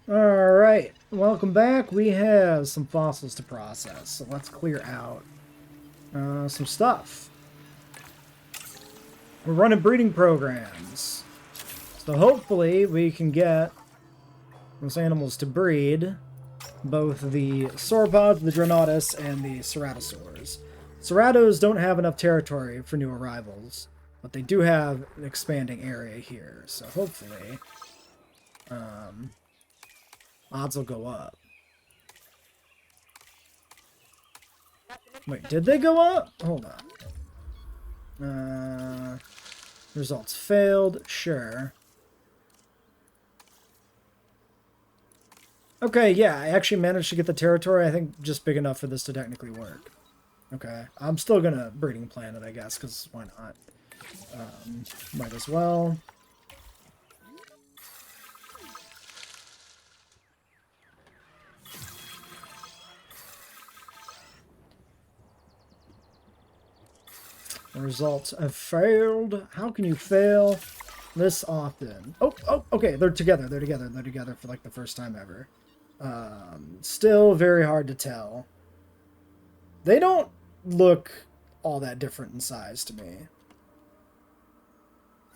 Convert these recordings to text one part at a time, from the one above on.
Alright, welcome back. We have some fossils to process, so let's clear out some stuff. We're running breeding programs, so hopefully we can get those animals to breed, both the sauropods, the Dronotus, and the ceratosaurs. Ceratos don't have enough territory for new arrivals, but they do have an expanding area here, so hopefully odds will go up. Wait, did they go up? Hold on. Results failed. Sure. Okay, yeah, I actually managed to get the territory, I think, just big enough for this to technically work. Okay, I'm still gonna breeding plan it, I guess, because why not? Might as well. Results have failed. How can you fail this often? Oh, okay, they're together. They're together for like the first time ever. Still very hard to tell. They don't look all that different in size to me.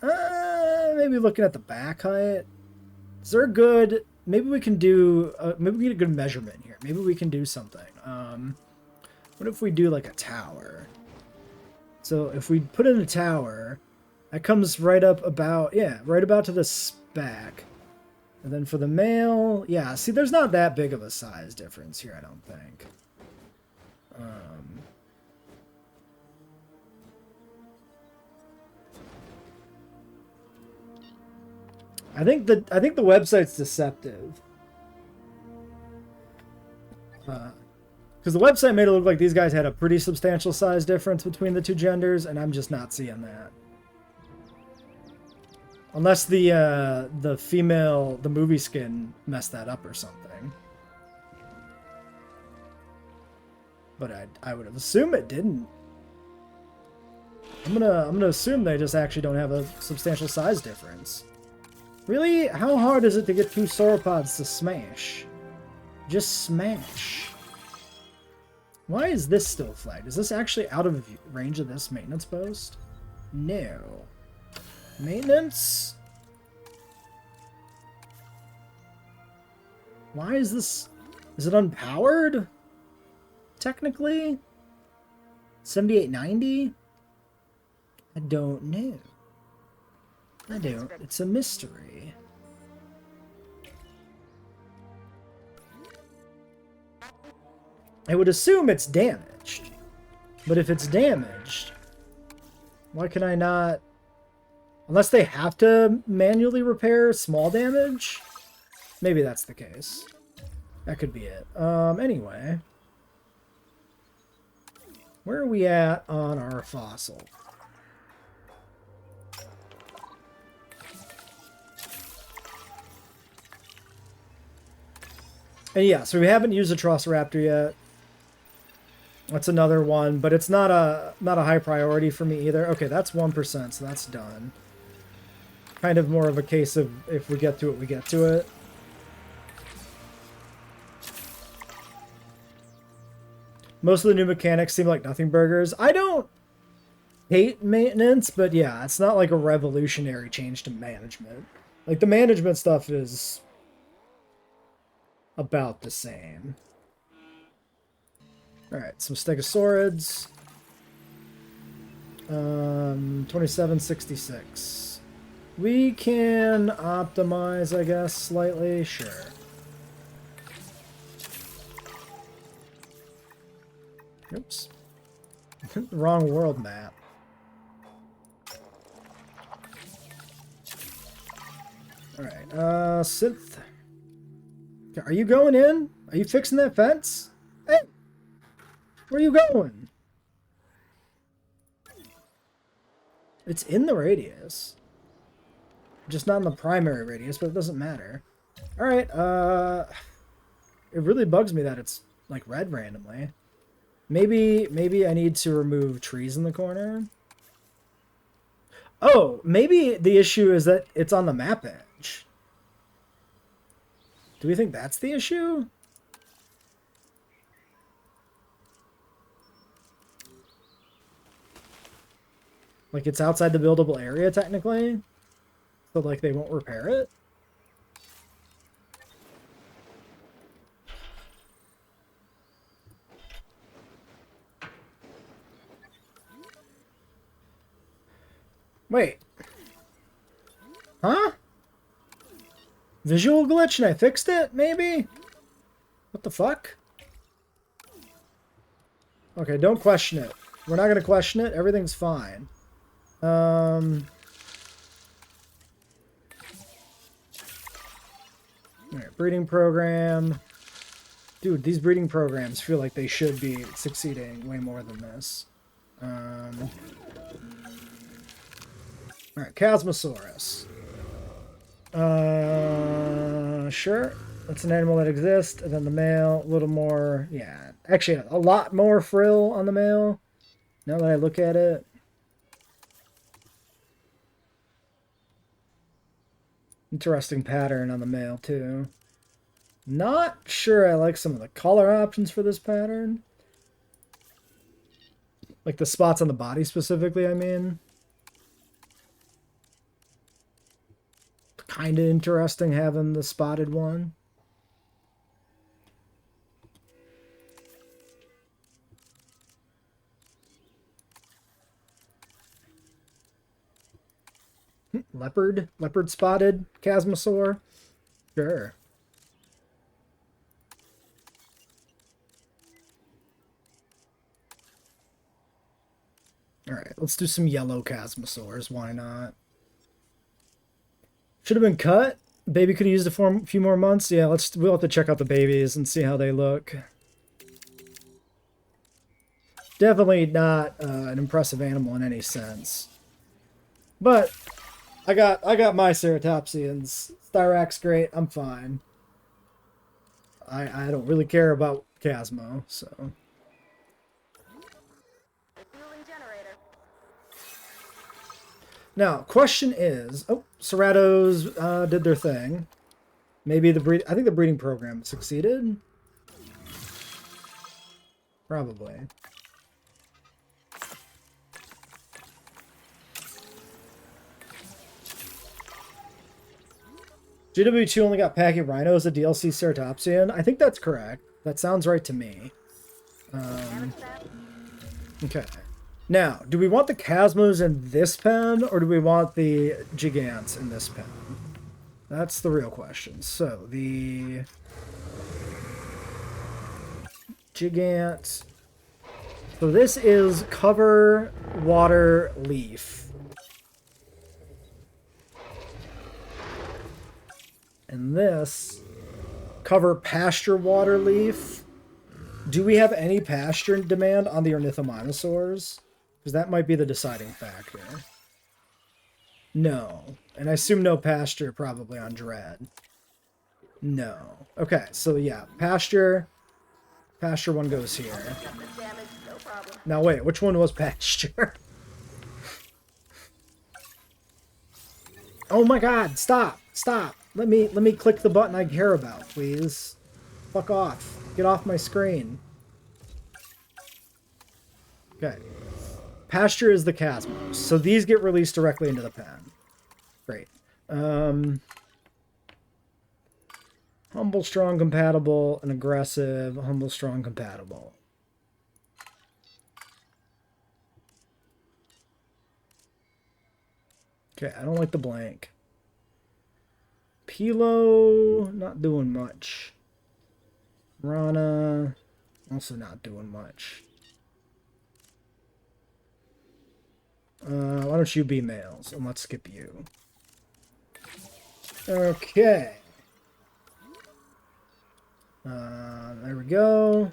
Maybe looking at the back height. Is there a good... Maybe we can do... maybe we get a good measurement here. Maybe we can do something. What if we do like a tower? So if we put in a tower, that comes right up about... Yeah, right about to the back. And then for the male... Yeah, see, there's not that big of a size difference here, I don't think. I think the website's deceptive. Because the website made it look like these guys had a pretty substantial size difference between the two genders, and I'm just not seeing that. Unless the female, the movie skin messed that up or something. But I would assume it didn't. I'm gonna assume they just actually don't have a substantial size difference. Really? How hard is it to get two sauropods to smash? Just smash. Why is this still flagged? Is this actually out of range of this maintenance post? No. Maintenance? Why is this... Is it unpowered? Technically? 7890? I don't know. I don't. It's a mystery. I would assume it's damaged. But if it's damaged, why can I not... Unless they have to manually repair small damage? Maybe that's the case. That could be it. Anyway. Where are we at on our fossil? And yeah, so we haven't used a Velociraptor yet. That's another one, but it's not a high priority for me either. Okay, that's 1%, so that's done. Kind of more of a case of if we get to it, we get to it. Most of the new mechanics seem like nothing burgers. I don't hate maintenance, but yeah, it's not like a revolutionary change to management. Like, the management stuff is about the same. Alright, some Stegosaurids. 2766. We can optimize, I guess, slightly. Sure. Oops. Wrong world map. Alright, Synth. Are you going in? Are you fixing that fence? Hey! Where are you going? It's in the radius. Just not in the primary radius, but it doesn't matter. Alright, it really bugs me that it's, like, red randomly. Maybe I need to remove trees in the corner. Oh, maybe the issue is that it's on the map edge. Do we think that's the issue? Like, it's outside the buildable area, technically? So, like, they won't repair it? Wait. Huh? Visual glitch and I fixed it, maybe? What the fuck? Okay, don't question it. We're not gonna question it. Everything's fine. Alright, breeding program. Dude, these breeding programs feel like they should be succeeding way more than this. Alright, Chasmosaurus. Sure. That's an animal that exists. And then the male, a little more, yeah. Actually, a lot more frill on the male. Now that I look at it. Interesting pattern on the male, too. Not sure I like some of the color options for this pattern. Like the spots on the body specifically, I mean. Kind of interesting having the spotted one. Leopard spotted Chasmosaur. Sure. All right, let's do some yellow Chasmosaurs. Why not? Should have been cut. Baby could have used it for a few more months. Yeah, we'll have to check out the babies and see how they look. Definitely not an impressive animal in any sense. But I got my ceratopsians. Styrax great. I'm fine. I don't really care about Chasmo, so. Now, question is, oh, Ceratos did their thing. Maybe I think the breeding program succeeded. Probably. JWE3 only got Pachy Rhino as a DLC Ceratopsian. I think that's correct. That sounds right to me. Okay. Now, do we want the Chasmos in this pen, or do we want the Gigants in this pen? That's the real question. So, the Gigant. So this is cover, water, leaf. And this, cover, pasture, water, leaf. Do we have any pasture demand on the Ornithomimosaurs? Because that might be the deciding factor. No. And I assume no pasture probably on Dread. No. Okay, so yeah, pasture. Pasture one goes here. Now wait, which one was pasture? Oh my god, stop! Stop! Let me click the button I care about, please. Fuck off. Get off my screen. Okay. Pasture is the Chasmos. So these get released directly into the pen. Great. Humble, strong, compatible, and aggressive. Humble, strong, compatible. Okay, I don't like the blank. Pilo, not doing much. Rana, also not doing much. Why don't you be males? And let's skip you. Okay. There we go.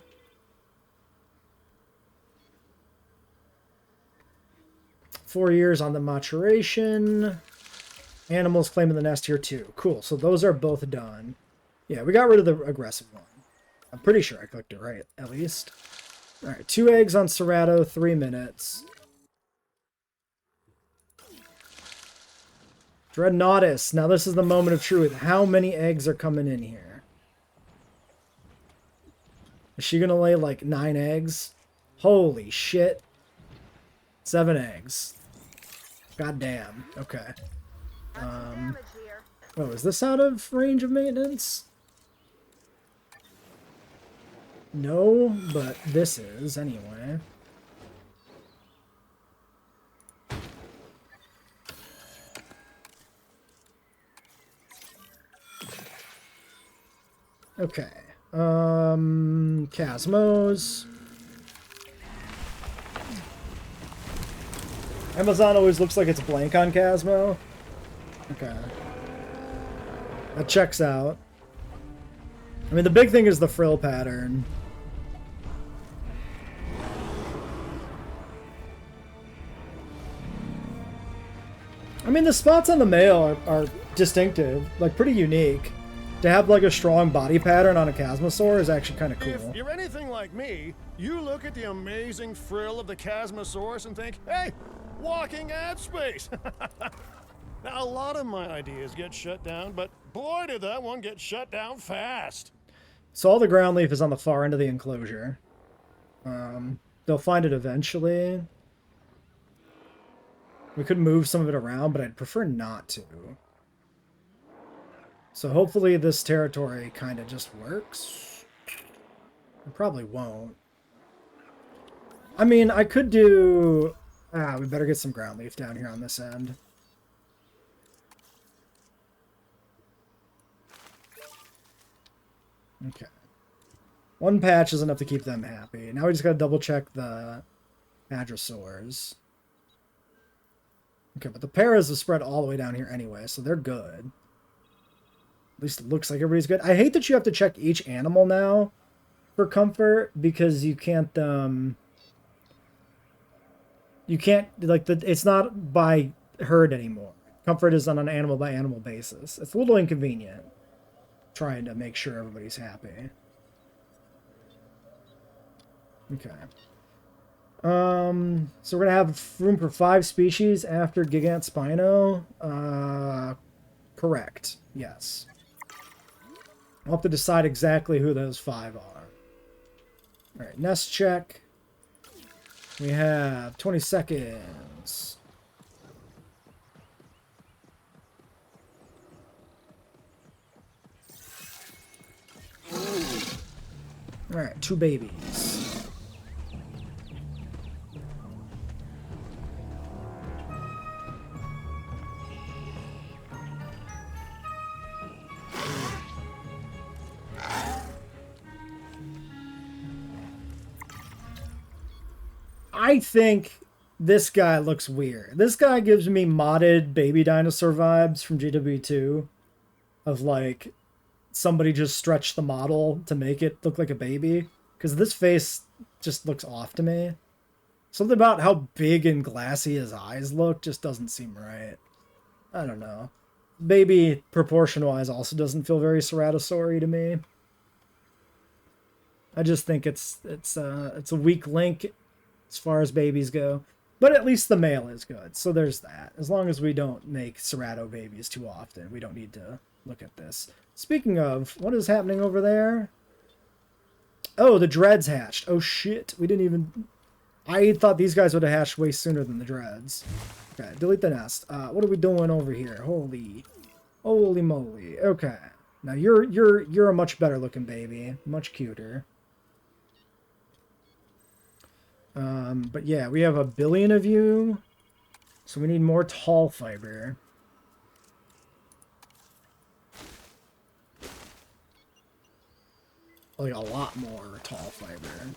Four years on the maturation. Animals claiming the nest here too. Cool. So those are both done. Yeah, we got rid of the aggressive one. I'm pretty sure I clicked it right, at least. Alright, 2 eggs on Cerato, 3 minutes. Dreadnoughtus. Now this is the moment of truth. How many eggs are coming in here? Is she gonna lay like 9 eggs? Holy shit. 7 eggs. God damn. Okay. Oh, is this out of range of maintenance? No, but this is anyway. Okay. Cosmos. Amazon always looks like it's blank on Cosmo. Okay. That checks out. I mean, the big thing is the frill pattern. I mean, the spots on the male are distinctive, like pretty unique. To have like a strong body pattern on a Chasmosaur is actually kind of cool. If you're anything like me, you look at the amazing frill of the Chasmosaurus and think, hey, walking ad space. Now, a lot of my ideas get shut down, but boy, did that one get shut down fast. So all the ground leaf is on the far end of the enclosure. They'll find it eventually. We could move some of it around, but I'd prefer not to. So hopefully this territory kind of just works. It probably won't. I mean, I could do... we better get some ground leaf down here on this end. Okay. One patch is enough to keep them happy. Now we just gotta double check the Hadrosaurs. Okay, but the paras have spread all the way down here anyway, so they're good. At least it looks like everybody's good. I hate that you have to check each animal now for comfort, because you can't, like, it's not by herd anymore. Comfort is on an animal-by-animal basis. It's a little inconvenient, trying to make sure everybody's happy. Okay. So we're gonna have room for 5 species after Gigant Spino. Correct. Yes. I'll have to decide exactly who those 5 are. Alright, nest check. We have 20 seconds. Alright, 2 babies. I think this guy looks weird. This guy gives me modded baby dinosaur vibes from JWE3 of like somebody just stretched the model to make it look like a baby, because this face just looks off to me. Something about how big and glassy his eyes look just doesn't seem right. I don't know. Baby proportion-wise also doesn't feel very Ceratosaur-y to me. I just think it's a weak link as far as babies go. But at least the male is good, so there's that. As long as we don't make Cerato babies too often, we don't need to look at this. Speaking of, what is happening over there? Oh, the dreads hatched. Oh shit, we didn't even... I thought these guys would have hatched way sooner than the dreads. Okay, delete the nest. What are we doing over here? Holy moly. Okay. Now you're a much better looking baby. Much cuter. But yeah, we have 1 billion of you, so we need more tall fiber. Like a lot more tall fiber.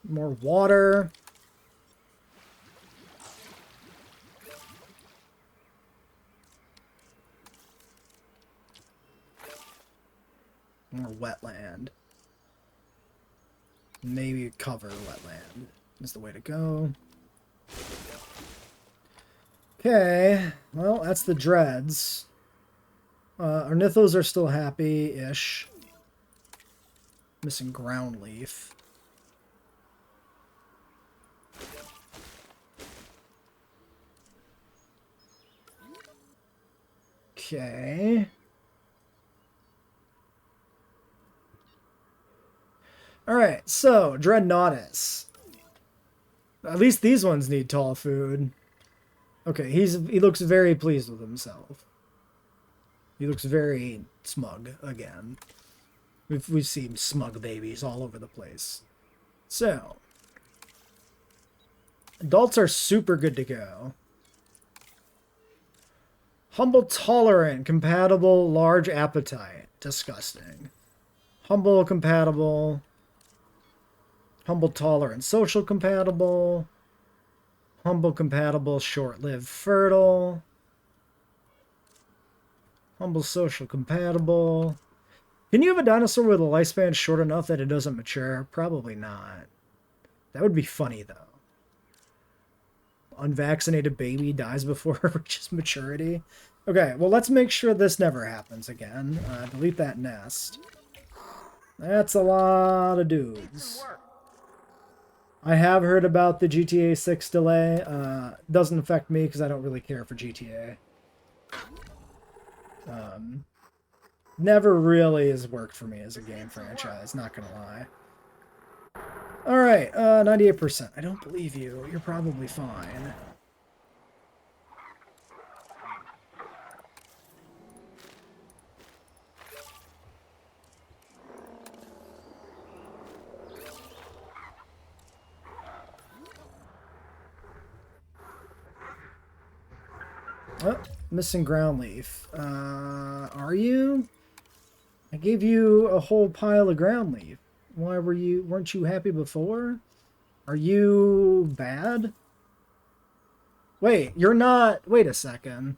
More water. More wetland. Maybe cover wetland is the way to go. Okay, well, that's the dreads. Ornithos are still happy-ish. Missing ground leaf. Okay. Alright, so, Dreadnoughtus. At least these ones need tall food. Okay, he looks very pleased with himself. He looks very smug again. We've seen smug babies all over the place. So, adults are super good to go. Humble tolerant, compatible, large appetite. Disgusting. Humble compatible. Humble tolerant, social compatible. Humble compatible, short-lived, fertile. Humble social compatible. Can you have a dinosaur with a lifespan short enough that it doesn't mature? Probably not. That would be funny, though. Unvaccinated baby dies before it reaches maturity. Okay, well, let's make sure this never happens again. Delete that nest. That's a lot of dudes. I have heard about the GTA 6 delay. Doesn't affect me because I don't really care for GTA. Never really has worked for me as a game franchise, not gonna lie. Alright, 98%. I don't believe you. You're probably fine. Oh, missing ground leaf. Are you? I gave you a whole pile of ground leaf. Why weren't you happy before? Are you bad? Wait, you're not... Wait a second.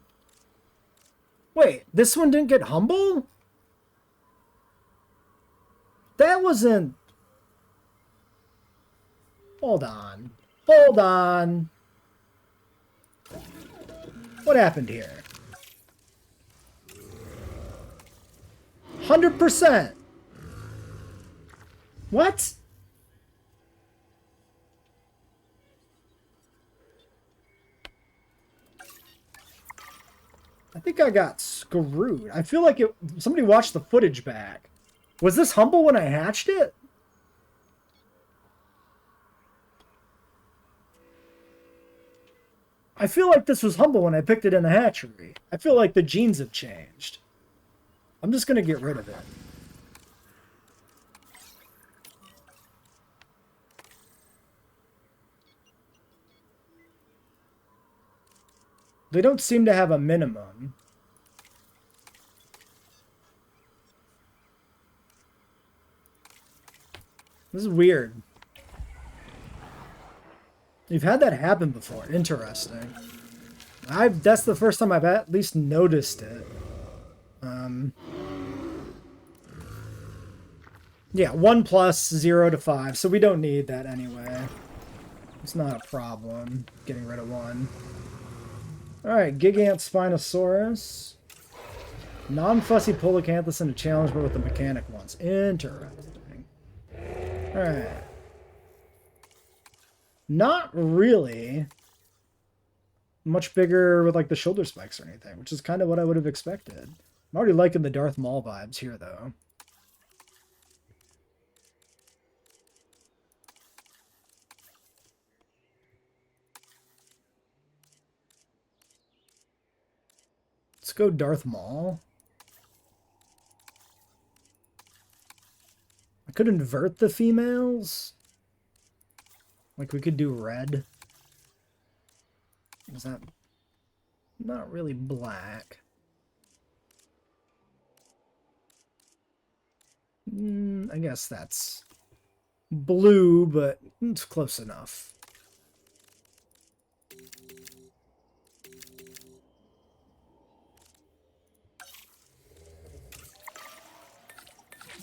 Wait, this one didn't get humble? That wasn't... Hold on. Hold on. What happened here? 100%. What? I think I got screwed. I feel like somebody watched the footage back. Was this humble when I hatched it? I feel like this was humble when I picked it in the hatchery. I feel like the genes have changed. I'm just going to get rid of it. They don't seem to have a minimum. This is weird. You've had that happen before. Interesting. That's the first time I've at least noticed it. Yeah, 1 plus 0 to 5, so we don't need that anyway. It's not a problem getting rid of 1. Alright, Gigant Spinosaurus. Non-fussy Polacanthus in a challenge, but with the mechanic ones. Interesting. Alright. Not really much bigger with like the shoulder spikes or anything, which is kind of what I would have expected. I'm already liking the Darth Maul vibes here, though. Let's go Darth Maul. I could invert the females. Like we could do red. Is that not really black? I guess that's blue, but it's close enough.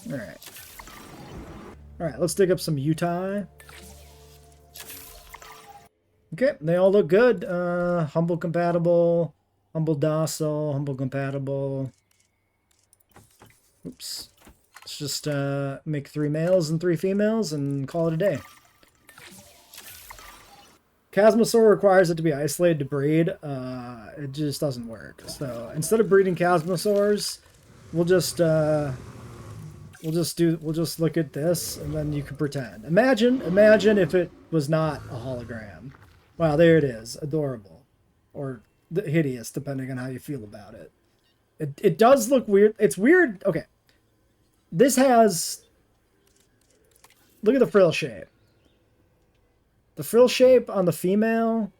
Alright. Alright, let's dig up some Utah. Okay, they all look good. Humble compatible, humble docile, humble compatible. Oops. Let's just make 3 males and 3 females and call it a day. Chasmosaur requires it to be isolated to breed. It just doesn't work. So instead of breeding Chasmosaurs, we'll just We'll just look at this, and then you can pretend. Imagine if it was not a hologram. Wow, there it is. Adorable. Or hideous, depending on how you feel about it. It does look weird. It's weird. Okay. This has... Look at the frill shape. The frill shape on the female...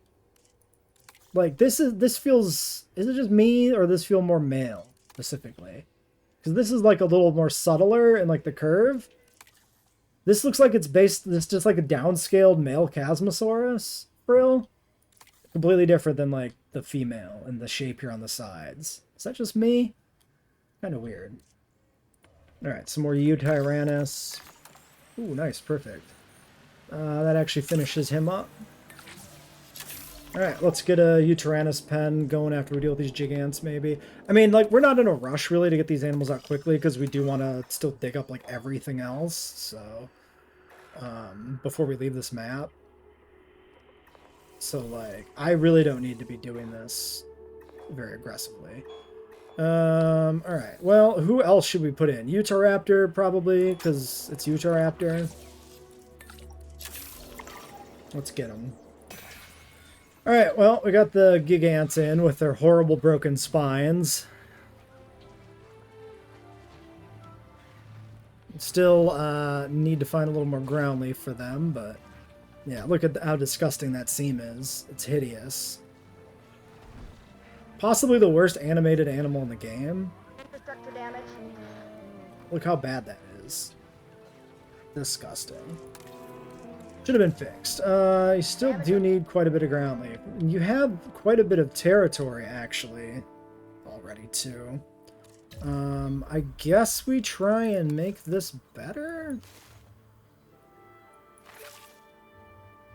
Like, this feels... Is it just me, or does this feel more male, specifically? Because this is, like, a little more subtler in, like, the curve. This looks like it's based... It's just, like, a downscaled male Chasmosaurus frill. Completely different than, like, the female and the shape here on the sides. Is that just me? Kind of weird. Alright, some more Utyrannus. Ooh, nice, perfect. That actually finishes him up. Alright, let's get a Utyrannus pen going after we deal with these gigants, maybe. I mean, like, we're not in a rush, really, to get these animals out quickly, because we do want to still dig up, like, everything else, so... before we leave this map. So, like, I really don't need to be doing this very aggressively. Alright. Well, who else should we put in? Utahraptor, probably, because it's Utahraptor. Let's get him. Alright, well, we got the Gigants in with their horrible broken spines. Still, need to find a little more ground leaf for them, but... Yeah, look at how disgusting that seam is. It's hideous. Possibly the worst animated animal in the game. Infrastructure damage. Look how bad that is. Disgusting. Should have been fixed. You still do need quite a bit of ground leaf. You have quite a bit of territory, actually, already, too. I guess we try and make this better?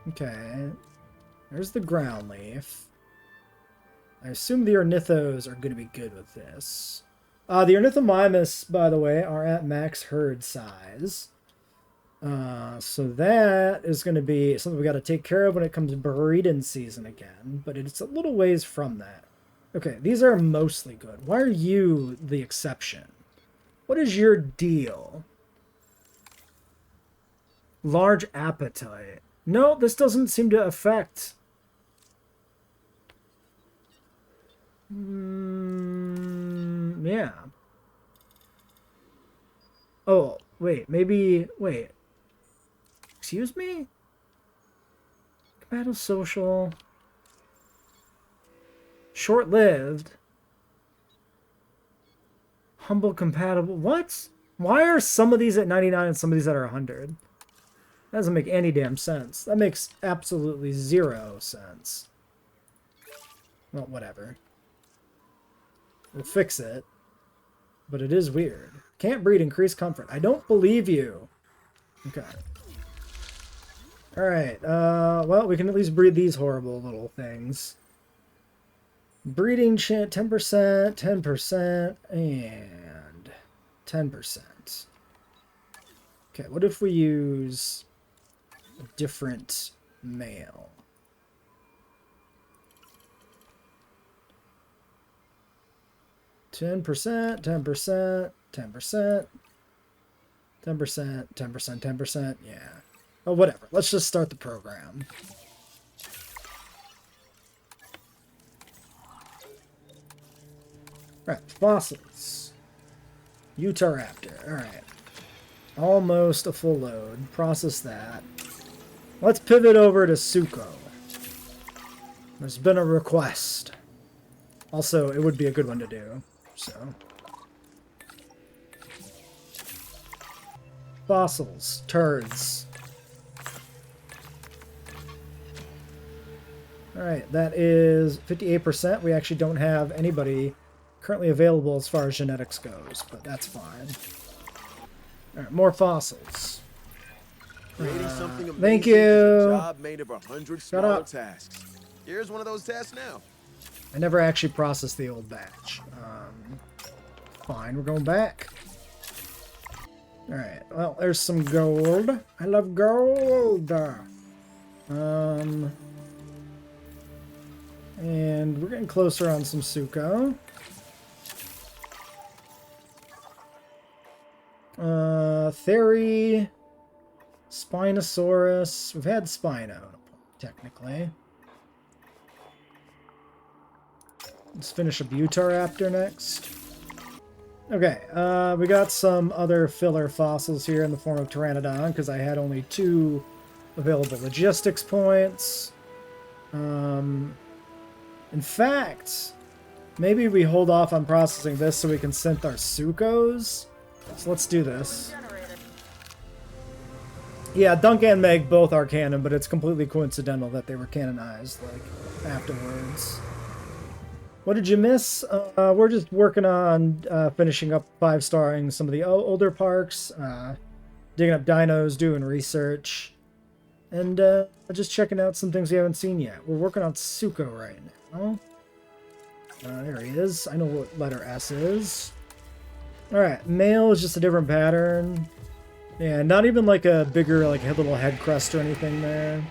Okay. There's the ground leaf. I assume the Ornithos are going to be good with this. The Ornithomimus, by the way, are at max herd size. So that is going to be something we got to take care of when it comes to breeding season again. But it's a little ways from that. Okay, these are mostly good. Why are you the exception? What is your deal? Large appetite. No, this doesn't seem to affect... yeah. Oh, wait, maybe... Wait. Excuse me? Compatible social... Short-lived. Humble compatible... What? Why are some of these at 99 and some of these at 100? That doesn't make any damn sense. That makes absolutely zero sense. Well, whatever. We'll fix it. But it is weird. Can't breed increased comfort. I don't believe you. Okay. Alright, well, we can at least breed these horrible little things. Breeding chant 10%, 10%, and 10%. Okay, what if we use a different male? Ten percent, 10%, 10%, 10%, 10%, 10%, yeah. Oh, whatever. Let's just start the program. Right, fossils. Utahraptor, alright. Almost a full load. Process that. Let's pivot over to Suko. There's been a request. Also, it would be a good one to do, so. Fossils. Turds. Alright, that is 58%. We actually don't have anybody currently available as far as genetics goes, but that's fine. Alright, more fossils. Thank you. Job made of 100 smaller tasks. Here's one of those tasks now. I never actually processed the old batch. Fine, we're going back. Alright, well, there's some gold. I love gold. And we're getting closer on some Suko. Theory, Spinosaurus. We've had Spino, technically. Let's finish a Butaraptor next. Okay, we got some other filler fossils here in the form of Pteranodon, because I had only 2 available logistics points. In fact, maybe we hold off on processing this so we can synth our Sukos. So let's do this. Yeah, Dunk and Meg both are canon, but it's completely coincidental that they were canonized, like, afterwards. What did you miss? We're just working on finishing up 5-starring some of the older parks, digging up dinos, doing research, and just checking out some things we haven't seen yet. We're working on Suko right now. There he is. I know what letter S is. Alright, male is just a different pattern. Yeah, not even like a bigger, like, little head crest or anything there.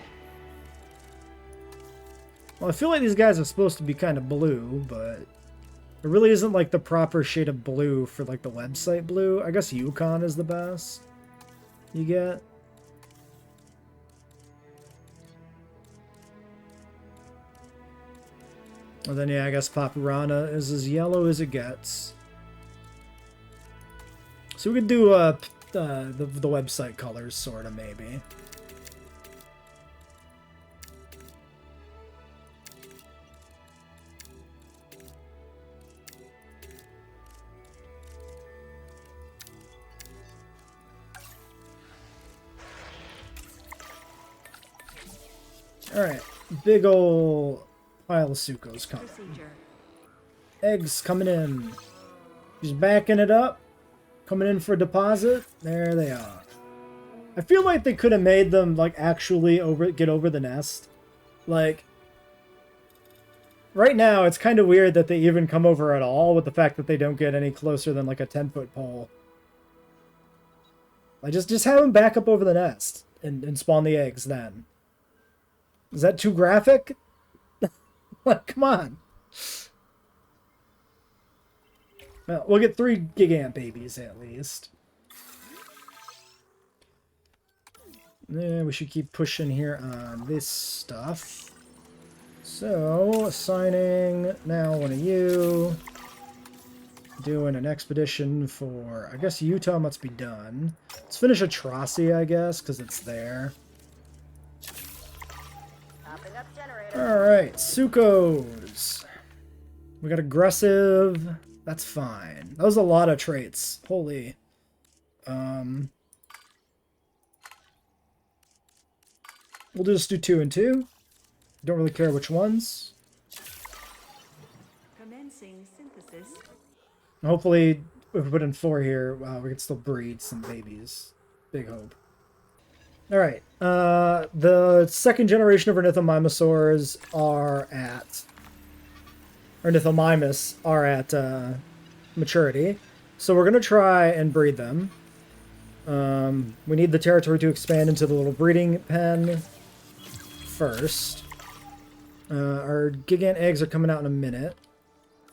Well, I feel like these guys are supposed to be kind of blue, but it really isn't like the proper shade of blue for like the website blue. I guess Yukon is the best you get. And then yeah, I guess Papurana is as yellow as it gets. So we could do the website colors, sort of, maybe. Alright, big ol' pile of Sukos coming. Eggs coming in. She's backing it up. Coming in for deposit. There they are. I feel like they could have made them, like, actually get over the nest. Like, right now, it's kind of weird that they even come over at all with the fact that they don't get any closer than, like, a 10-foot pole. Like, just have them back up over the nest and spawn the eggs then. Is that too graphic? Like, come on. Well, we'll get 3 Gigant babies at least. Yeah, we should keep pushing here on this stuff. So, assigning now one of you. Doing an expedition for, I guess Utah must be done. Let's finish Atrocity, I guess, because it's there. Alright, Sukos. We got aggressive. That's fine. That was a lot of traits. Holy. We'll just do 2 and 2. Don't really care which ones. Commencing synthesis. Hopefully, if we put in 4 here, we can still breed some babies. Big hope. Alright, the second generation of Ornithomimosaurs are at... Ornithomimus are at maturity. So we're going to try and breed them. We need the territory to expand into the little breeding pen first. Our Gigant eggs are coming out in a minute.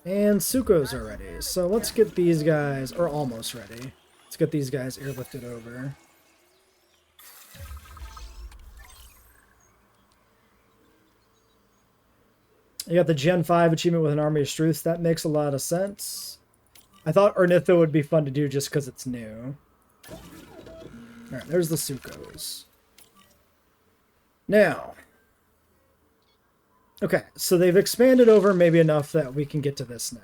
And Sukos are ready. So let's get these guys, or almost ready. Let's get these guys airlifted over. You got the Gen 5 achievement with an Army of Struths. That makes a lot of sense. I thought Ornitho would be fun to do just because it's new. Alright, there's the Sukos. Now. Okay, so they've expanded over maybe enough that we can get to this now.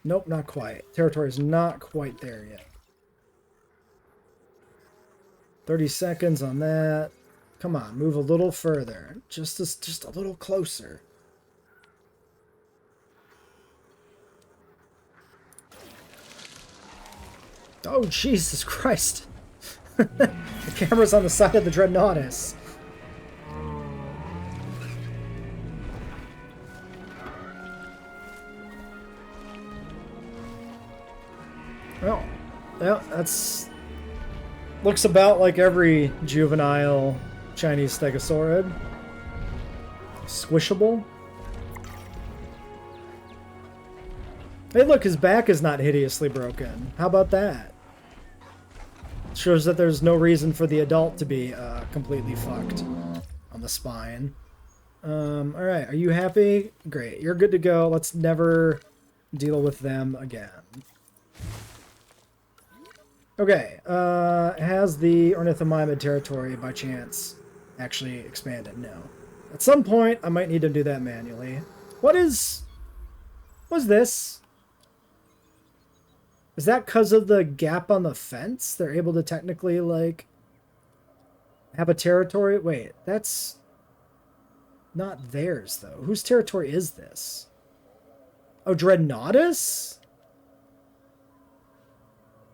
Nope, not quite. Territory is not quite there yet. 30 seconds on that. Come on, move a little further. Just a little closer. Oh, Jesus Christ. The camera's on the side of the Dreadnoughtus. Oh, yeah, that's... looks about like every juvenile Chinese Stegosaurid. Squishable. Hey, look, his back is not hideously broken. How about that? Shows that there's no reason for the adult to be completely fucked on the spine. Alright, are you happy? Great, you're good to go. Let's never deal with them again. Okay, has the Ornithomima territory by chance actually expanded? No. At some point, I might need to do that manually. What's this? Is that because of the gap on the fence? They're able to technically, like, have a territory? Wait, that's not theirs, though. Whose territory is this? Oh, Dreadnoughtus?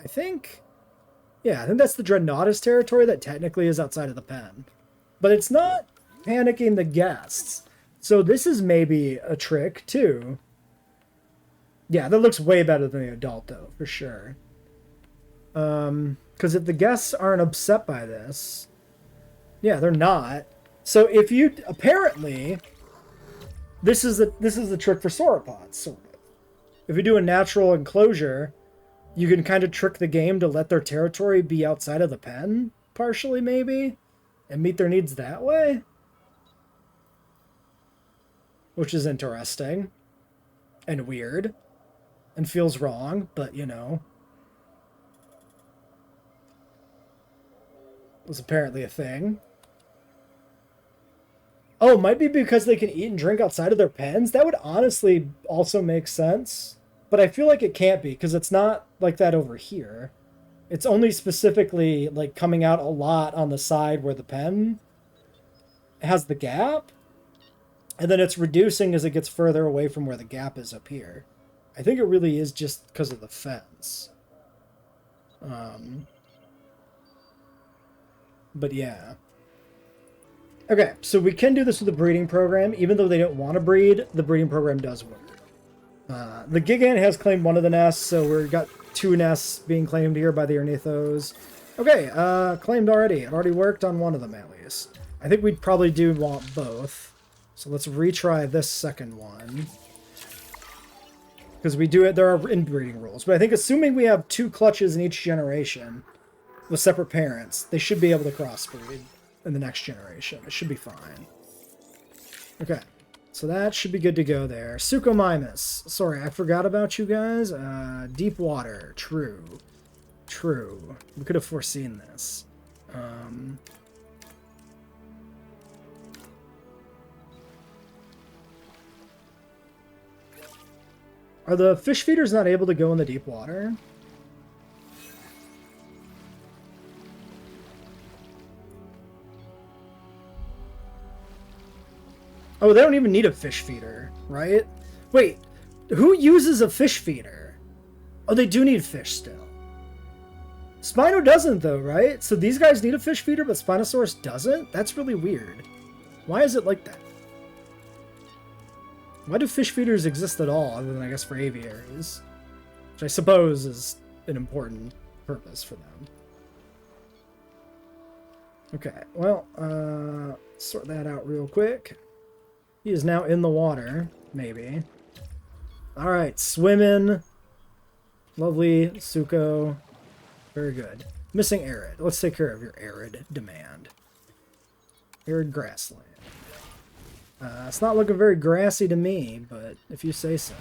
I think... Yeah, I think that's the Dreadnoughtus territory that technically is outside of the pen. But it's not panicking the guests. So this is maybe a trick, too. Yeah, that looks way better than the adult, though, for sure. Because if the guests aren't upset by this... Yeah, they're not. So if you... Apparently, this is the trick for sauropods, sort of. If you do a natural enclosure, you can kind of trick the game to let their territory be outside of the pen, partially, maybe, and meet their needs that way. Which is interesting. And weird. And feels wrong, but, you know. Was apparently a thing. Oh, might be because they can eat and drink outside of their pens? That would honestly also make sense. But I feel like it can't be, because it's not like that over here. It's only specifically, like, coming out a lot on the side where the pen has the gap. And then it's reducing as it gets further away from where the gap is up here. I think it really is just because of the fence. But yeah. Okay, so we can do this with the breeding program. Even though they don't want to breed, the breeding program does work. The Gigant has claimed one of the nests, so we've got 2 nests being claimed here by the Ornithos. Okay, claimed already. It already worked on one of them, at least. I think we'd probably do want both. So let's retry this second one. Because we do it, there are inbreeding rules. But I think assuming we have 2 clutches in each generation with separate parents, they should be able to crossbreed in the next generation. It should be fine. Okay. So that should be good to go there. Suchomimus. Sorry, I forgot about you guys. Deep water. True. True. We could have foreseen this. Are the fish feeders not able to go in the deep water? Oh, they don't even need a fish feeder, right? Wait, who uses a fish feeder? Oh, they do need fish still. Spino doesn't, though, right? So these guys need a fish feeder, but Spinosaurus doesn't? That's really weird. Why is it like that? Why do fish feeders exist at all, other than, I guess, for aviaries? Which I suppose is an important purpose for them. Okay, well, sort that out real quick. He is now in the water, maybe. Alright, swimming. Lovely, Suko. Very good. Missing arid. Let's take care of your arid demand. Arid grassland. It's not looking very grassy to me, but if you say so.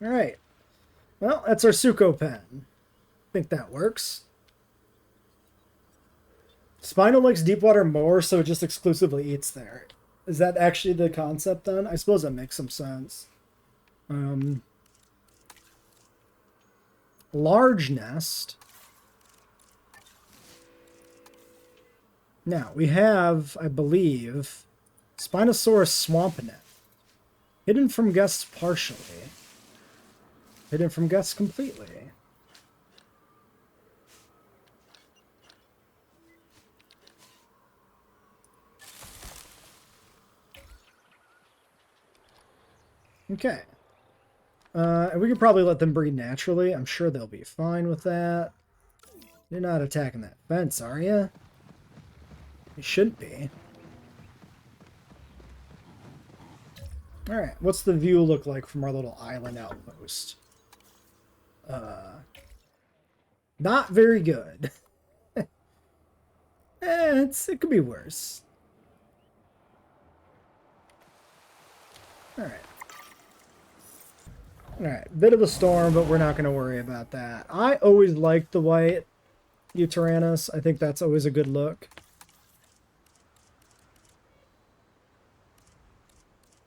Alright. Well, that's our Suko pen. I think that works. Spino likes deep water more, so it just exclusively eats there. Is that actually the concept then? I suppose that makes some sense. Large nest. Now, we have, I believe, Spinosaurus swamp net. Hidden from guests partially. Hidden from guests completely. Okay. And we could probably let them breed naturally. I'm sure they'll be fine with that. You're not attacking that fence, are you? You shouldn't be. Alright, what's the view look like from our little island outpost? Not very good. It could be worse. Alright. Alright, bit of a storm, but we're not going to worry about that. I always liked the white Uteranus. I think that's always a good look.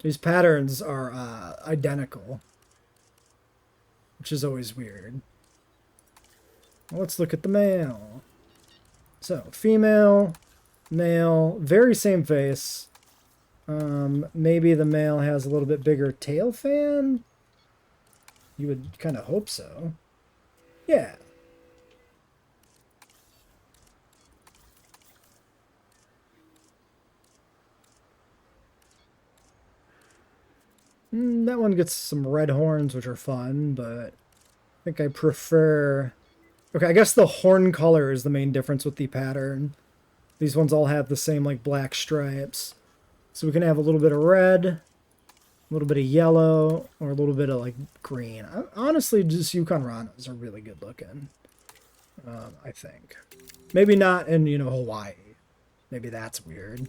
These patterns are identical, which is always weird. Let's look at the male. So, female, male, very same face. Maybe the male has a little bit bigger tail fan? You would kind of hope so. Yeah. That one gets some red horns, which are fun, but I think I prefer... Okay, I guess the horn color is the main difference with the pattern. These ones all have the same, like, black stripes. So we can have a little bit of red, a little bit of yellow, or a little bit of, like, green. Honestly, just Yukon Ranas are really good looking, I think. Maybe not in, you know, Hawaii. Maybe that's weird.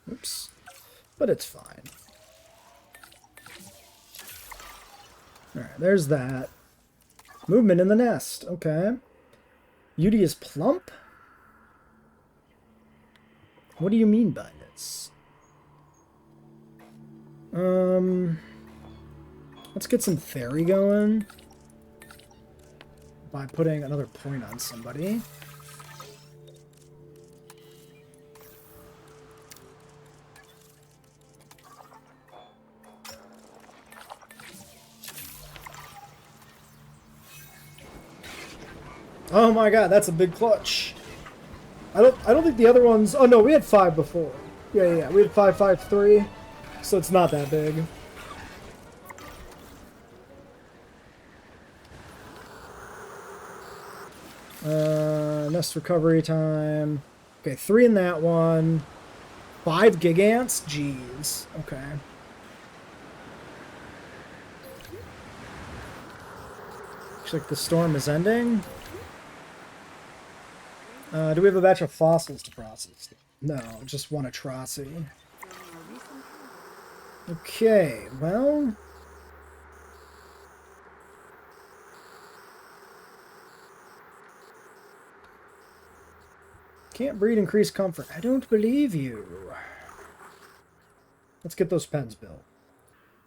Oops. But it's fine. Alright, there's that. Movement in the nest. Okay. Beauty is plump? What do you mean by this? Let's get some fairy going by putting another point on somebody. Oh my god, that's a big clutch. I don't think the other ones... Oh no, we had 5 before. Yeah, we had 5, 5, 3. So it's not that big. Nest recovery time. Okay, 3 in that one. 5 gigants? Jeez. Okay. Looks like the storm is ending. Do we have a batch of fossils to process? No, just one atrocity. Okay, well... Can't breed increased comfort. I don't believe you. Let's get those pens built.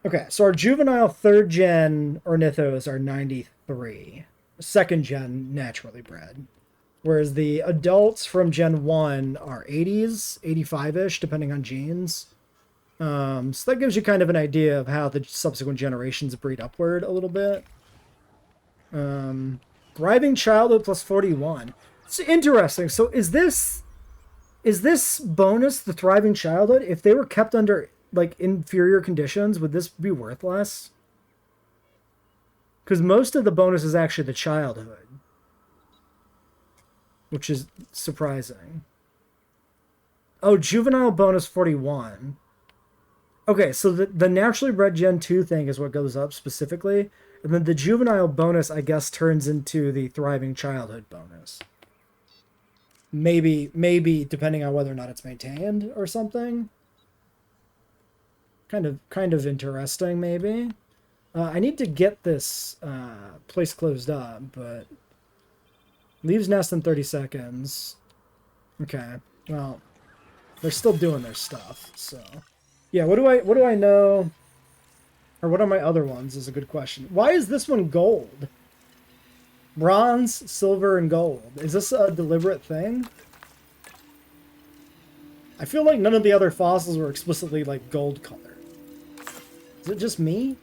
Okay, so our juvenile 3rd gen ornithos are 93. 2nd gen naturally bred. Whereas the adults from Gen 1 are 80s, 85-ish, depending on genes. So that gives you kind of an idea of how the subsequent generations breed upward a little bit. Thriving childhood plus 41. It's interesting. So is this bonus the thriving childhood? If they were kept under, like, inferior conditions, would this be worth less? Because most of the bonus is actually the childhood. Which is surprising. Oh, juvenile bonus 41. Okay, so the naturally bred Gen 2 thing is what goes up specifically. And then the juvenile bonus, I guess, turns into the thriving childhood bonus. Maybe, depending on whether or not it's maintained or something. Kind of interesting, maybe. I need to get this place closed up, but... Leaves nest in 30 seconds. Okay, well, they're still doing their stuff, so... Yeah, what do I know? Or what are my other ones is a good question. Why is this one gold? Bronze, silver, and gold. Is this a deliberate thing? I feel like none of the other fossils were explicitly, like, gold color. Is it just me?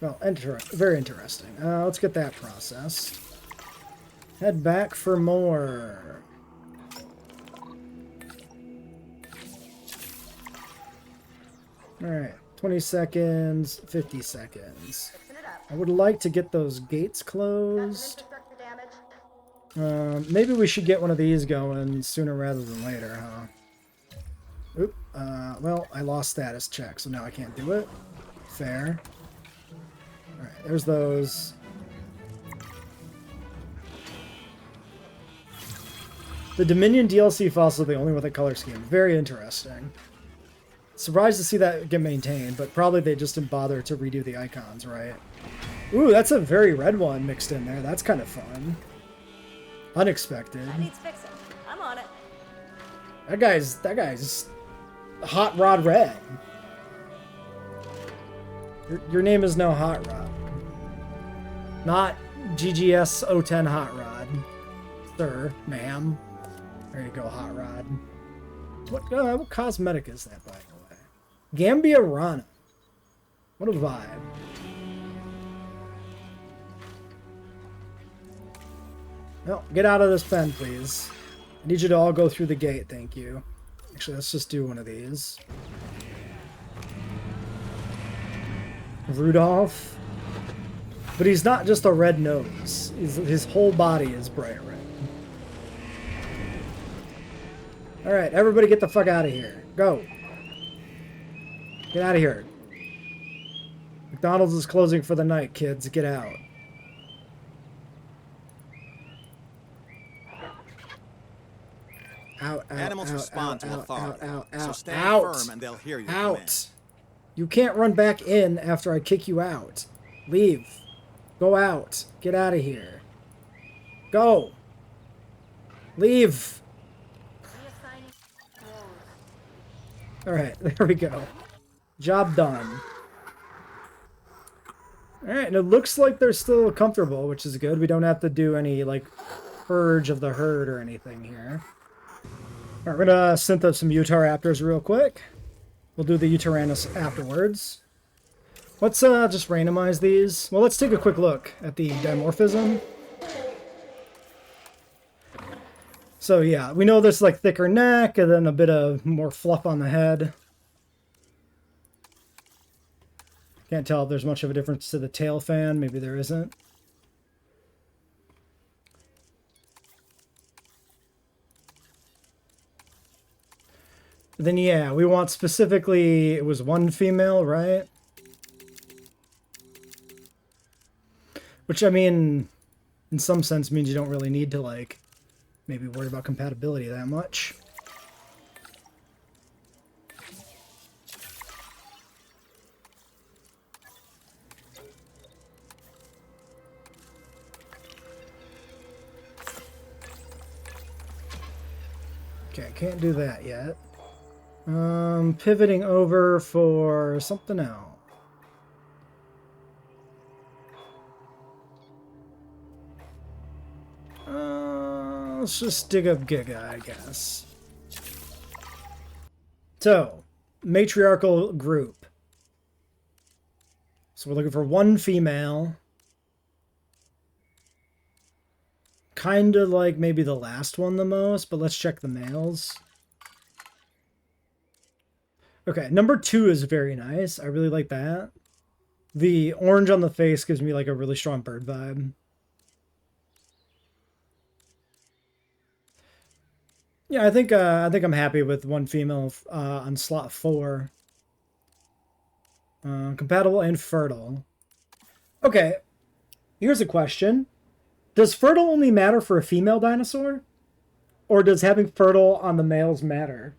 Well, very interesting. Let's get that processed. Head back for more. Alright, 20 seconds, 50 seconds. I would like to get those gates closed. Maybe we should get one of these going sooner rather than later, huh? Oop, well, I lost status check, so now I can't do it. Fair. Alright, there's those. The Dominion DLC fossil, the only with a color scheme. Very interesting. Surprised to see that get maintained, but probably they just didn't bother to redo the icons, right? Ooh, that's a very red one mixed in there. That's kind of fun. Unexpected. That needs fixing. I'm on it. That guy's Hot Rod Red. Your name is now Hot Rod. Not GGS 010 Hot Rod. Sir, ma'am. There you go, Hot Rod. What cosmetic is that, by the way? Gambia Rana. What a vibe. No, get out of this pen, please. I need you to all go through the gate, thank you. Actually, let's just do one of these. Rudolph. But he's not just a red nose. His whole body is bright red. Alright, everybody get the fuck out of here. Go. Get out of here. McDonald's is closing for the night, kids. Get out. Out, Animals out, respond out, to authority, out, so out, stand out, firm and they'll hear your out. command. You can't run back in after I kick you out. Leave. Go out. Get out of here. Go. Leave. Alright, there we go. Job done. Alright, and it looks like they're still comfortable, which is good. We don't have to do any, like, purge of the herd or anything here. Alright, we're gonna synth up some Utahraptors real quick. We'll do the Utaranus afterwards. Let's just randomize these. Well, let's take a quick look at the dimorphism. So yeah, we know there's like thicker neck and then a bit of more fluff on the head. Can't tell if there's much of a difference to the tail fan. Maybe there isn't. Then yeah, we want specifically, it was one female, right? Which, I mean, in some sense means you don't really need to, like, maybe worry about compatibility that much. Okay, can't do that yet. Pivoting over for something else. Let's just dig up Giga, I guess. So, matriarchal group. So we're looking for one female. Kind of like maybe the last one the most, but let's check the males. Okay, number 2 is very nice. I really like that. The orange on the face gives me like a really strong bird vibe. Yeah, I think I'm happy with one female on slot 4. Compatible and fertile. Okay, here's a question. Does fertile only matter for a female dinosaur? Or does having fertile on the males matter?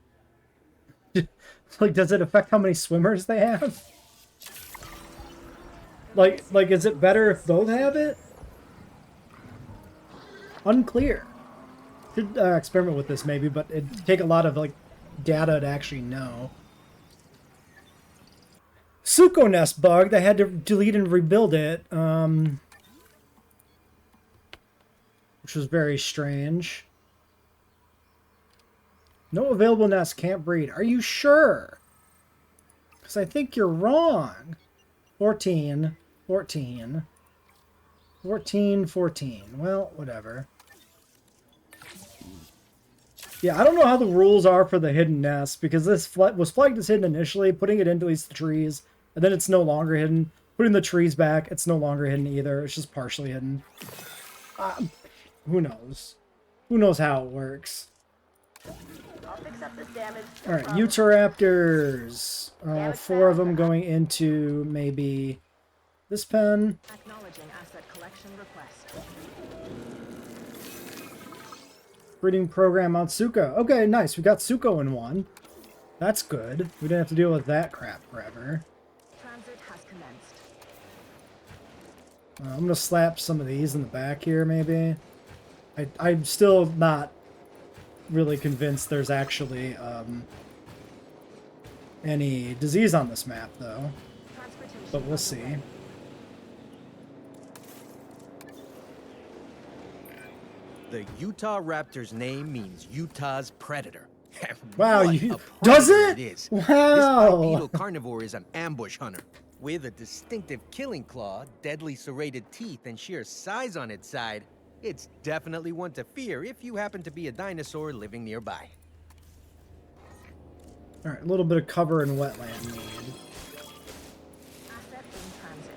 Like, does it affect how many swimmers they have? Like, is it better if both have it? Unclear. Could experiment with this maybe, but it'd take a lot of like data to actually know. Suko nest bug. They had to delete and rebuild it, which was very strange. No available nests, can't breed. Are you sure? Because I think you're wrong. 14, 14, 14, 14. Well, whatever. Yeah, I don't know how the rules are for the hidden nest, because this was flagged as hidden initially, putting it into the trees, and then it's no longer hidden. Putting the trees back, it's no longer hidden either. It's just partially hidden. Who knows? Who knows how it works? I'll fix up this damage. No Alright, problem. Utahraptors. 4 of them going into maybe this pen. Acknowledging asset collection request. Breeding program on Suko. Okay, nice. We got Suko in one. That's good. We didn't have to deal with that crap forever. Transit has commenced. I'm gonna slap some of these in the back here, maybe. I'm still not really convinced there's actually any disease on this map, though. Transportation. But we'll see. The Utah Raptor's name means Utah's predator. Wow, What you a does predator it? is. Wow. This bipedal carnivore is an ambush hunter. With a distinctive killing claw, deadly serrated teeth, and sheer size on its side, it's definitely one to fear if you happen to be a dinosaur living nearby. All right, a little bit of cover and wetland need. Asset in transit.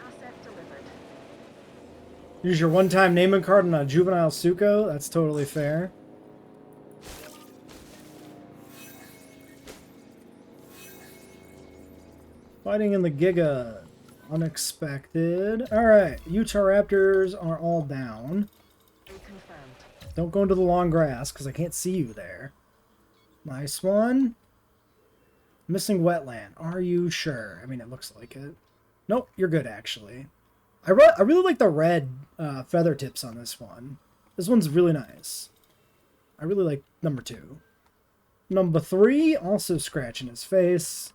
Asset delivered. Use your one-time naming card on a juvenile Suko. That's totally fair. Fighting in the Giga. Unexpected. Alright, Utahraptors are all down. Reconfirmed. Don't go into the long grass, because I can't see you there. Nice one. Missing wetland. Are you sure? I mean, it looks like it. Nope, you're good, actually. I really like the red feather tips on this one. This one's really nice. I really like number 2. Number 3, also scratching his face.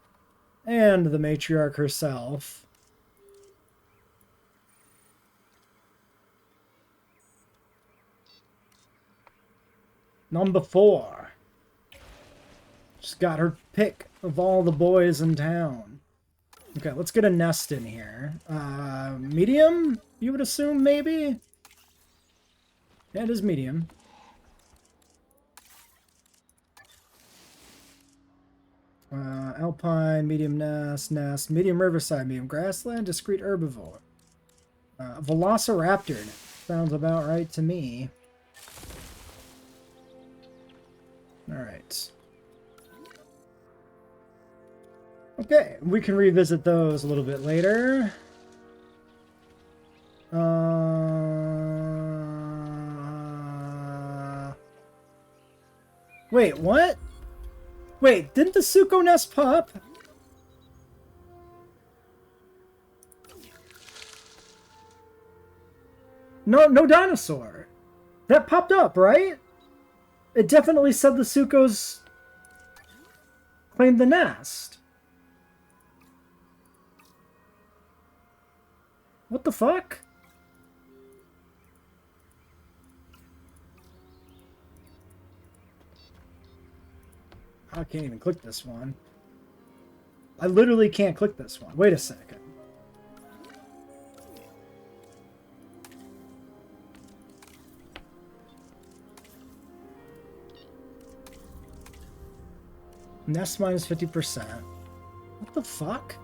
And the matriarch herself. Number 4. Just got her pick of all the boys in town. Okay, let's get a nest in here. Medium, you would assume, maybe? Yeah, it is medium. Alpine, medium nest, medium riverside, medium grassland, discrete herbivore. Velociraptor, sounds about right to me. Alright. Okay, we can revisit those a little bit later. Wait, what? Wait, didn't the Suko nest pop? No dinosaur. That popped up, right? It definitely said the Sukos claimed the nest. What the fuck? I can't even click this one. I literally can't click this one. Wait a second. Nest minus 50%. What the fuck?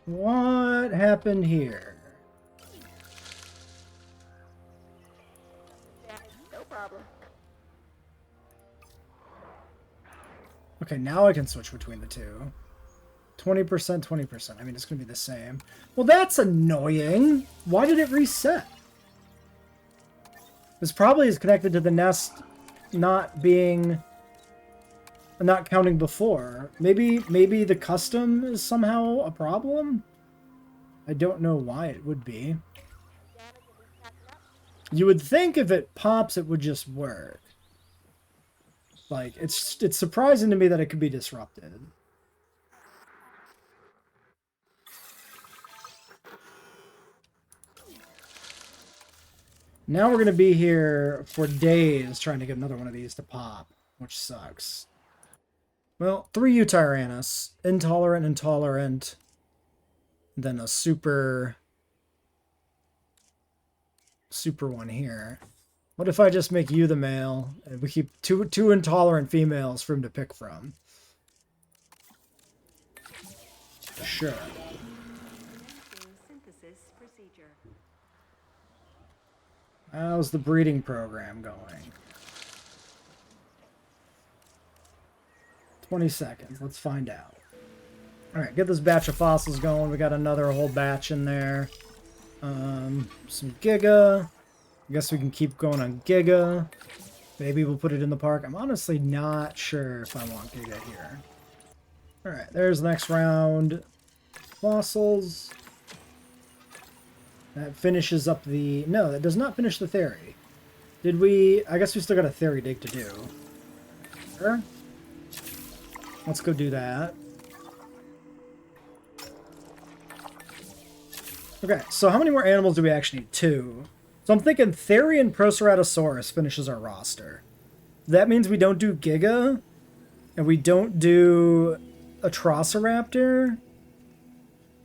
What happened here? No problem. Okay, now I can switch between the two. 20%, 20%. I mean, it's going to be the same. Well, that's annoying. Why did it reset? This probably is connected to the nest not counting before. Maybe the custom is somehow a problem? I don't know why it would be. You would think if it pops, it would just work. Like, it's surprising to me that it could be disrupted. Now we're going to be here for days trying to get another one of these to pop, which sucks. Well, 3 Eutyrannus. Intolerant, intolerant. Then a super one here. What if I just make you the male and we keep two intolerant females for him to pick from? Sure. Synthesis procedure. How's the breeding program going? 20 seconds. Let's find out. Alright, get this batch of fossils going. We got another whole batch in there. Some Giga. I guess we can keep going on Giga. Maybe we'll put it in the park. I'm honestly not sure if I want Giga here. Alright, there's the next round. Fossils. That finishes up the... No, that does not finish the theory. Did we... I guess we still got a theory dig to do. Sure. Let's go do that. Okay, so how many more animals do we actually need? 2. So I'm thinking Theory and Proceratosaurus finishes our roster. That means we don't do Giga, and we don't do Atrociraptor.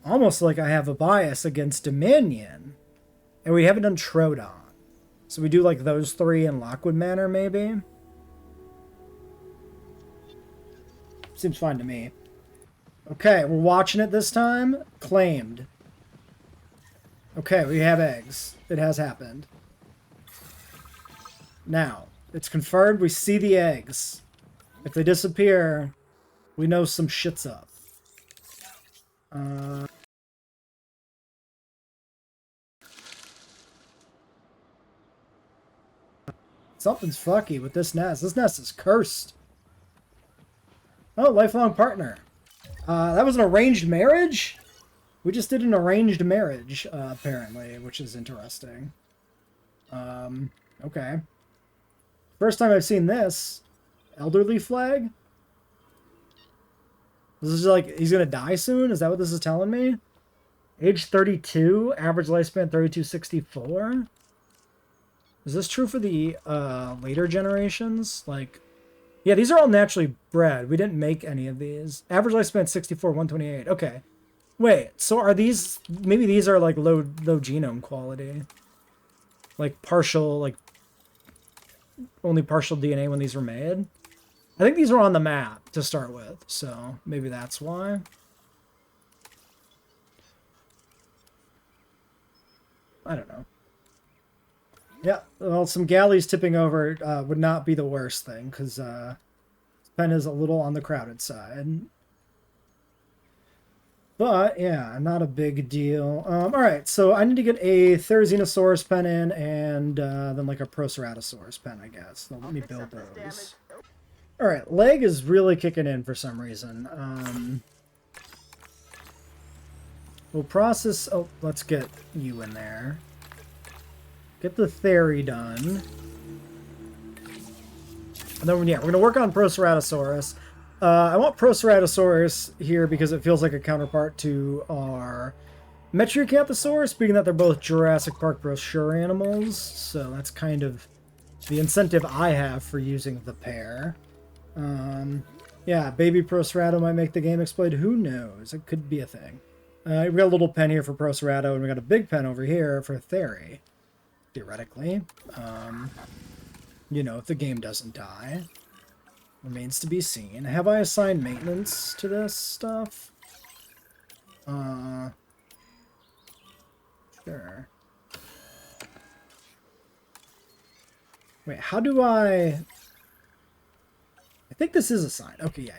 Almost like I have a bias against Dominion. And we haven't done Troodon. So we do like those 3 in Lockwood Manor, maybe? Seems fine to me. Okay, we're watching it this time. Claimed. Okay, we have eggs. It has happened. Now, it's confirmed we see the eggs. If they disappear, we know some shit's up. Something's fucky with this nest. This nest is cursed. Oh, lifelong partner. That was an arranged marriage? We just did an arranged marriage, apparently, which is interesting. Okay. First time I've seen this. Elderly flag? This is like, he's gonna die soon? Is that what this is telling me? Age 32, average lifespan 3264? Is this true for the later generations? Like, yeah, these are all naturally bred. We didn't make any of these. Average lifespan 64, 128. Okay. Wait, so are these... Maybe these are like low genome quality. Like partial, like... Only partial DNA when these were made. I think these were on the map to start with, so maybe that's why. I don't know. Yeah, well, some galleys tipping over would not be the worst thing, because Pen is a little on the crowded side. But, yeah, not a big deal. Alright, so I need to get a Therizinosaurus pen in, and then like a Proceratosaurus pen, I guess. So let me build those. Alright, leg is really kicking in for some reason. We'll process... Oh, let's get you in there. Get the theory done. And then, yeah, we're going to work on Proceratosaurus. I want Proceratosaurus here because it feels like a counterpart to our Metriacanthosaurus, being that they're both Jurassic Park brochure animals. So that's kind of the incentive I have for using the pair. Yeah, baby Procerato might make the game explode. Who knows? It could be a thing. We got a little pen here for Procerato, and we got a big pen over here for Theory. Theoretically. You know, if the game doesn't die. Remains to be seen. Have I assigned maintenance to this stuff? Sure. Wait, how do I think this is assigned. Okay, yeah.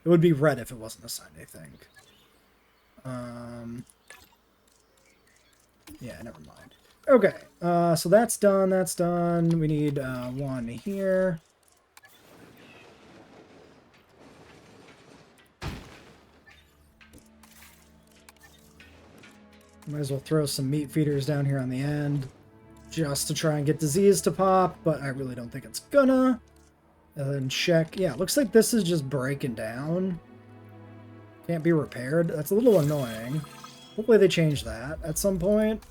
It would be red if it wasn't assigned, I think. Yeah, never mind. Okay, so that's done. We need one here. Might as well throw some meat feeders down here on the end just to try and get disease to pop, but I really don't think it's gonna. And then check. Yeah, looks like this is just breaking down. Can't be repaired. That's a little annoying. Hopefully they change that at some point.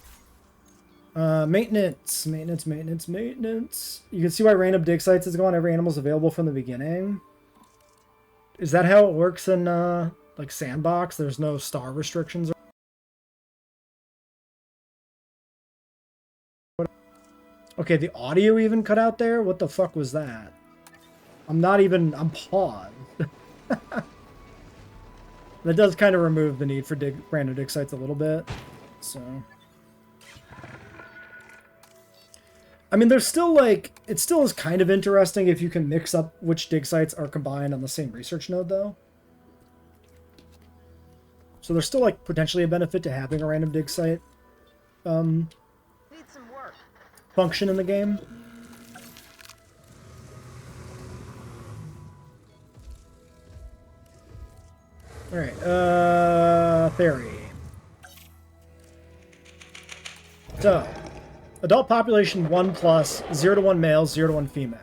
Maintenance. You can see why random dig sites is going. Every animal's available from the beginning. Is that how it works in like Sandbox? There's no star restrictions. Okay, the audio even cut out there? What the fuck was that? I'm paused. That does kind of remove the need for random dig sites a little bit. So, I mean, there's still like, it still is kind of interesting if you can mix up which dig sites are combined on the same research node though. So there's still like potentially a benefit to having a random dig site Need some work. function in the game. Alright, theory. So, adult population 1+, 0 to 1 male, 0 to 1 female.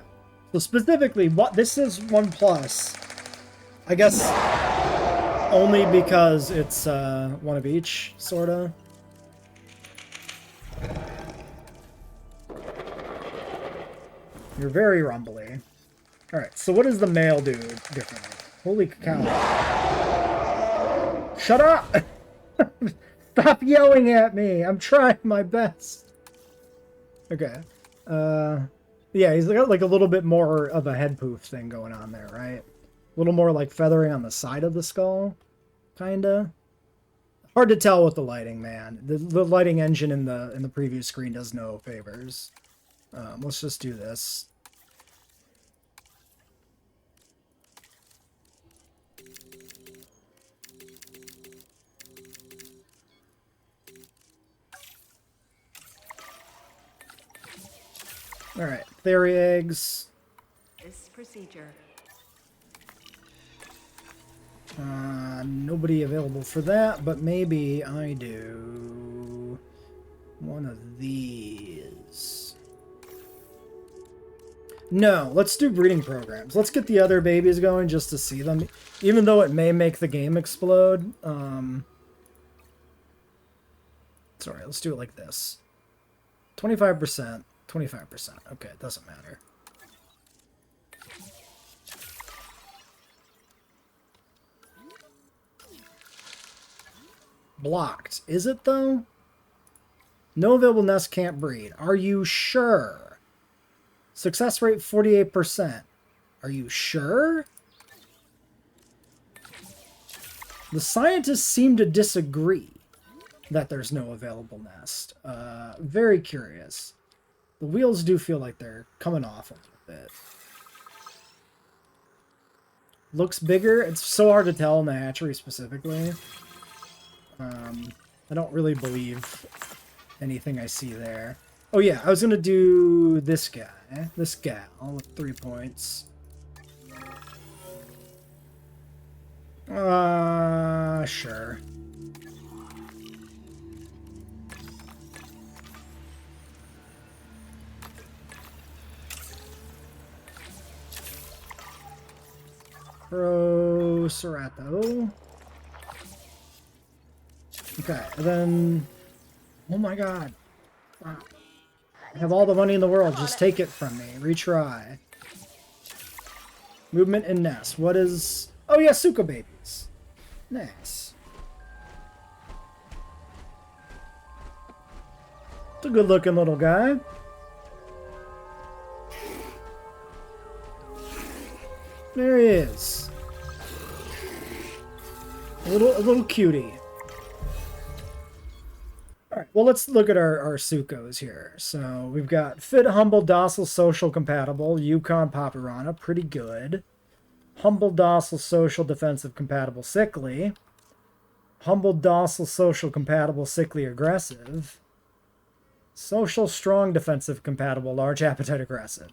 So specifically, what this is 1+, I guess only because it's one of each, sorta. You're very rumbly. Alright, so what does the male do differently? Holy cow. Shut up! Stop yelling at me! I'm trying my best. Okay. Yeah, he's got like a little bit more of a head poof thing going on there, right? A little more like feathering on the side of the skull. Kinda. Hard to tell with the lighting, man. The lighting engine in the preview screen does no favors. Let's just do this. Alright, theory eggs. This procedure. Nobody available for that, but maybe I do one of these. No, let's do breeding programs. Let's get the other babies going just to see them, even though it may make the game explode. Sorry, let's do it like this. 25%. 25%. Okay, it doesn't matter. Blocked. Is it, though? No available nest can't breed. Are you sure? Success rate 48%. Are you sure? The scientists seem to disagree that there's no available nest. Very curious. The wheels do feel like they're coming off a little bit. Looks bigger. It's so hard to tell in the hatchery specifically. I don't really believe anything I see there. Oh yeah, I was gonna do this guy. This gal with 3 points. Sure. Cerato. Okay, and then... Oh my god. Wow. I have all the money in the world, just take it from me. Retry. Movement and nest. What is... Oh yeah, Suka babies. Nice. It's a good looking little guy. There he is. A little cutie. Alright, well let's look at our Sukos here. So we've got fit, humble, docile, social, compatible, Yukon, Papyrana, pretty good. Humble, docile, social, defensive, compatible, sickly. Humble, docile, social, compatible, sickly, aggressive. Social, strong, defensive, compatible, large appetite, aggressive.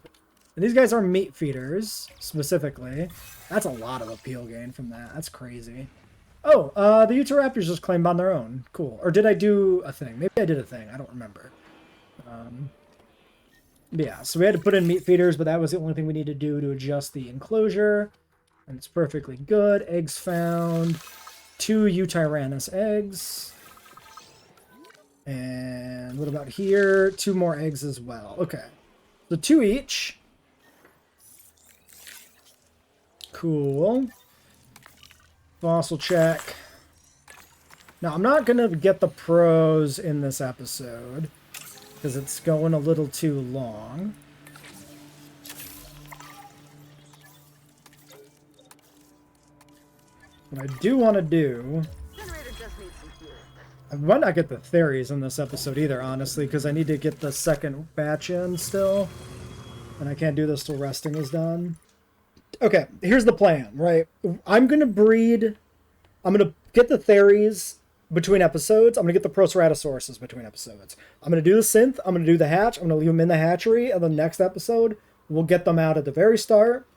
And these guys are meat feeders, specifically. That's a lot of appeal gain from that. That's crazy. Oh, the Utahraptors just claimed on their own. Cool. Or did I do a thing? Maybe I did a thing. I don't remember. Yeah, so we had to put in meat feeders, but that was the only thing we needed to do to adjust the enclosure. And it's perfectly good. Eggs found. 2 Eutyrannus eggs. And what about here? 2 more eggs as well. Okay. So 2 each. Cool. Fossil check. Now, I'm not going to get the pros in this episode because it's going a little too long. What I do want to do... Generator just needs some fuel. I might not get the theories in this episode either, honestly, because I need to get the second batch in still. And I can't do this till resting is done. Okay, here's the plan, right? I'm going to breed... I'm going to get the theories between episodes. I'm going to get the Proceratosauruses between episodes. I'm going to do the synth. I'm going to do the hatch. I'm going to leave them in the hatchery. And the next episode, we'll get them out at the very start.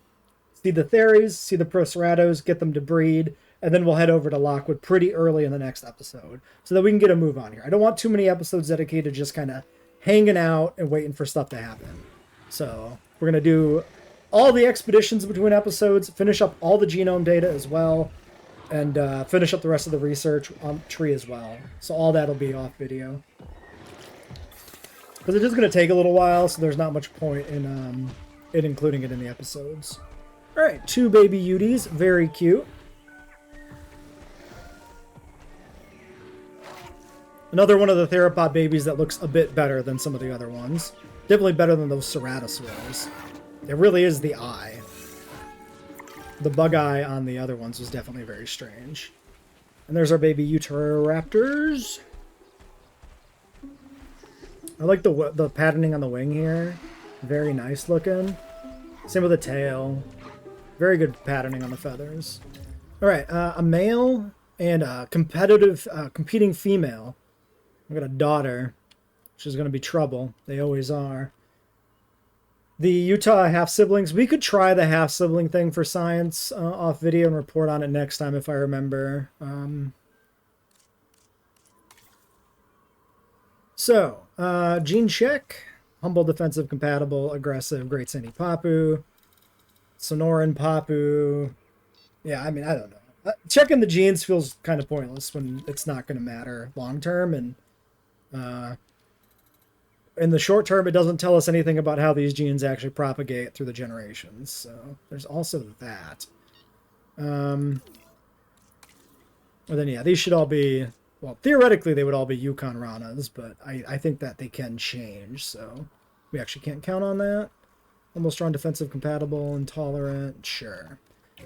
See the theories, see the Proceratos, get them to breed. And then we'll head over to Lockwood pretty early in the next episode. So that we can get a move on here. I don't want too many episodes dedicated to just kind of hanging out and waiting for stuff to happen. So we're going to do all the expeditions between episodes, finish up all the genome data as well, and finish up the rest of the research on tree as well. So all that'll be off video. Because it is going to take a little while, so there's not much point in including it in the episodes. Alright, 2 baby Uties, very cute. Another one of the theropod babies that looks a bit better than some of the other ones. Definitely better than those ceratosaurs. It really is the eye. The bug eye on the other ones was definitely very strange. And there's our baby Utahraptors. I like the patterning on the wing here. Very nice looking. Same with the tail. Very good patterning on the feathers. Alright, a male and a competing female. I've got a daughter, which is going to be trouble. They always are. The Utah half-siblings. We could try the half-sibling thing for science off video and report on it next time if I remember. Gene check. Humble, defensive, compatible, aggressive, Great Sandy Papu. Sonoran Papu. Yeah, I mean, I don't know. Checking the genes feels kind of pointless when it's not going to matter long-term, and in the short term, it doesn't tell us anything about how these genes actually propagate through the generations. So there's also that. And then, yeah, these should all be, well, theoretically, they would all be Yukon Ranas, but I think that they can change, so we actually can't count on that. Almost strong, defensive, compatible, intolerant, sure.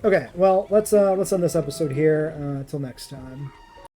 Okay, well, let's end this episode here. Until next time.